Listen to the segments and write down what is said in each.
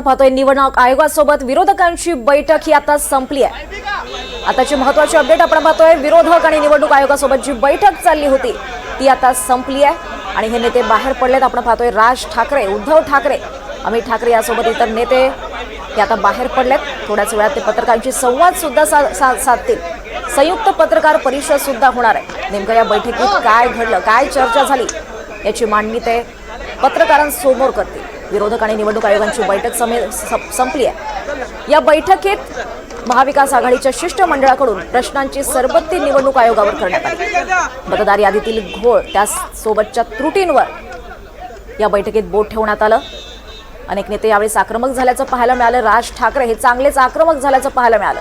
पाहतोय निवडणूक आयोगासोबत विरोधकांची बैठक ही आता संपली आहे। आताची महत्त्वाची अपडेट आपण पाहतोय, विरोधक आणि निवडणूक आयोगासोबत जी बैठक चालली होती ती आता संपली आहे आणि हे नेते बाहेर पडलेत। आपण पाहतोय राज ठाकरे, उद्धव ठाकरे, अमित ठाकरे यासोबत इतर नेते हे आता बाहेर पडलेत। थोड्याच वेळात ते पत्रकारांशी संवाद सुद्धा साधतील। संयुक्त पत्रकार परिषद सुद्धा होणार आहे। नेमकं या बैठकीत काय घडलं, काय चर्चा झाली याची मांडणी ते पत्रकारांसमोर करतील। विरोधक आणि निवडणूक आयोगांची बैठक संपली आहे। या बैठकीत महाविकास आघाडीच्या शिष्टमंडळाकडून प्रश्नांची सरबत्ती निवडणूक आयोगावर करण्यात आली। मतदार यादीतील घोळ त्यासोबतच्या त्रुटींवर या बैठकीत बोट ठेवण्यात आलं। अनेक नेते यावेळी आक्रमक झाल्याचं पाहायला मिळालं। राज ठाकरे हे चांगलेच आक्रमक झाल्याचं पाहायला मिळालं।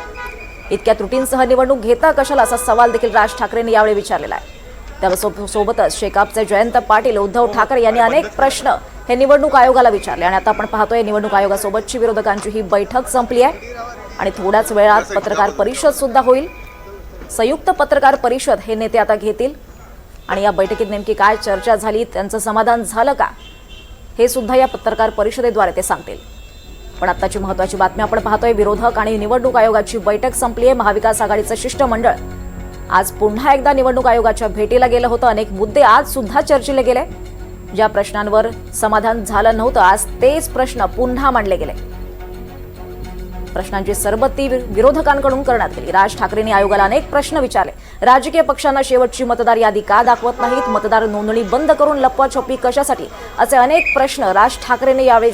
इतक्या त्रुटींसह निवडणूक घेता कशाला असा सवाल देखील राज ठाकरेंनी यावेळी विचारलेला आहे। त्यासोबतच शेकापचे जयंत पाटील, उद्धव ठाकरे यांनी अनेक प्रश्न हे निवडणूक आयोगाला विचारले आणि आता आपण पाहतोय निवडणूक आयोगासोबतची विरोधकांची ही बैठक संपली आहे आणि थोड्याच वेळात पत्रकार परिषद सुद्धा होईल। संयुक्त पत्रकार परिषद हे नेते आता घेतील आणि या बैठकीत नेमकी काय चर्चा झाली, त्यांचं समाधान झालं का, हे सुद्धा या पत्रकार परिषदेद्वारे ते सांगतील। पण आताची महत्त्वाची बातमी आपण पाहतोय, विरोधक आणि निवडणूक आयोगाची बैठक संपली आहे। महाविकास आघाडीचं शिष्टमंडळ आज पुन्हा एकदा निवडणूक आयोगाच्या भेटीला गेलं होतं। अनेक मुद्दे आज सुद्धा चर्चिले गेले। ज्या प्रश्नांवर समाधान झालं नव्हतं आज तेच प्रश्न पुन्हा मांडले गेले। प्रश्नांची सरबत्ती विरोधकांकडून करण्यात आली। राज ठाकरेंनी आयोगाला अनेक प्रश्न विचारले। राजकीय पक्षांना शेवटची मतदार यादी का दाखवत नाहीत, मतदार नोंदणी बंद करून लपवाछपवी कशासाठी, असे अनेक प्रश्न राज ठाकरेंनी यावेळी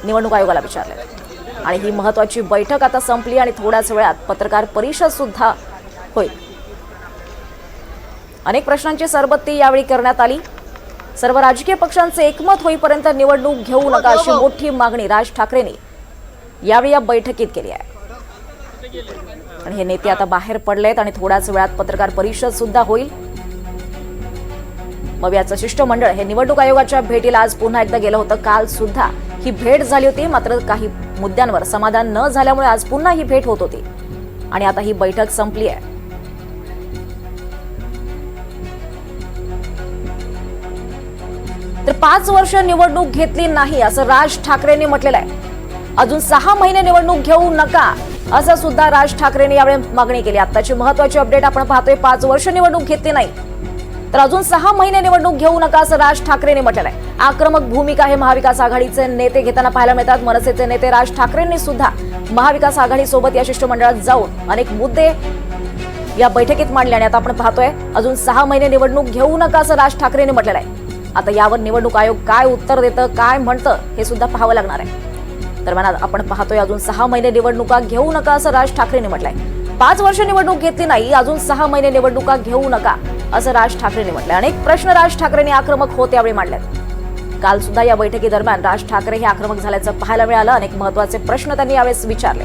निवडणूक आयोगाला विचारले। आणि ही महत्त्वाची बैठक आता संपली आणि थोड्याच वेळात पत्रकार परिषद सुद्धा होईल। अनेक प्रश्नांची सरबत्ती यावेळी करण्यात आली। सर्व राजकीय पक्षांचे एकमत होईपर्यंत निवडणूक घेऊ नका अशी मोठी मागणी राज ठाकरेंनी यावेळी या बैठकीत केली आहे। आणि हे नेते आता बाहेर पडलेत आणि थोड्याच वेळात पत्रकार परिषद सुद्धा होईल। मवियाचं शिष्टमंडळ हे निवडणूक आयोगाच्या भेटीला आज पुन्हा एकदा गेलं होतं। काल सुद्धा ही भेट झाली होती, मात्र काही मुद्द्यांवर समाधान न झाल्यामुळे आज पुन्हा ही भेट होत होती आणि आता ही बैठक संपली आहे। तर 5 वर्ष निवडणूक घेतली नाही असं राज ठाकरेंनी म्हटलेलं आहे। अजून 6 महिने निवडणूक घेऊ नका असं सुद्धा राज ठाकरेंनी यावेळी मागणी केली। आताची महत्त्वाची अपडेट आपण पाहतोय, 5 वर्ष निवडणूक घेतली नाही तर अजून 6 महिने निवडणूक घेऊ नका असं राज ठाकरेंनी म्हटलेलं आहे। आक्रमक भूमिका हे महाविकास आघाडीचे नेते घेताना पाहायला मिळतात। मनसेचे नेते राज ठाकरेंनी सुद्धा महाविकास आघाडीसोबत या शिष्टमंडळात जाऊन अनेक मुद्दे या बैठकीत मांडले आणि आता आपण पाहतोय अजून 6 महिने निवडणूक घेऊ नका असं राज ठाकरेंनी म्हटलेलं आहे। आता यावर निवडणूक आयोग काय उत्तर देतं, काय म्हणतं हे सुद्धा पाहावं लागणार आहे। दरम्यान आपण पाहतोय अजून 6 महिने निवडणुका घेऊ नका असं राज ठाकरेंनी म्हटलंय। 5 वर्ष निवडणूक घेतली नाही, अजून 6 महिने निवडणुका घेऊ नका असं राज ठाकरेंनी म्हटलंय। अनेक प्रश्न राज ठाकरेंनी आक्रमक होत यावेळी मांडलेत। काल सुद्धा या बैठकीदरम्यान राज ठाकरे हे आक्रमक झाल्याचं पाहायला मिळालं। अनेक महत्त्वाचे प्रश्न त्यांनी यावेळेस विचारले।